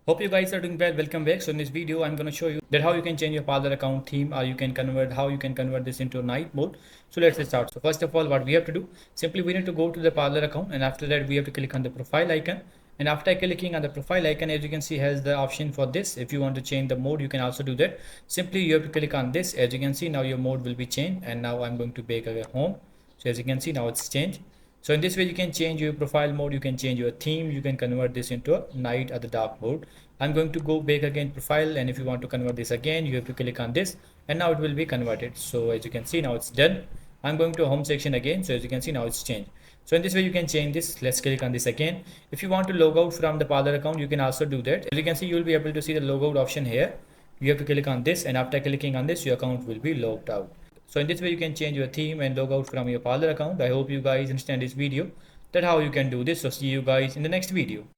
Hope you guys are doing well. Welcome back. So in this video, I'm going to show you that how you can change your Parler account theme, or you can convert how you can convert this into night mode. So let's start. So first of all, what we have to do, simply we need to go to the Parler account, and after that we have to click on the profile icon. And after clicking on the profile icon, as you can see, has the option for this. If you want to change the mode, you can also do that. Simply you have to click on this. As you can see, now your mode will be changed. And now I'm going to back again home. So as you can see, now it's changed. So in this way, you can change your profile mode, you can change your theme, you can convert this into a night or the dark mode. I'm going to go back again profile, and if you want to convert this again, you have to click on this, and now it will be converted. So as you can see, now it's done. I'm going to home section again. So as you can see, now it's changed. So in this way, you can change this. Let's click on this again. If you want to log out from the Parler account, you can also do that. As you can see, you will be able to see the logout option here. You have to click on this, and after clicking on this, your account will be logged out. So in this way, you can change your theme and log out from your Parler account. I hope you guys understand this video, that how you can do this. So see you guys in the next video.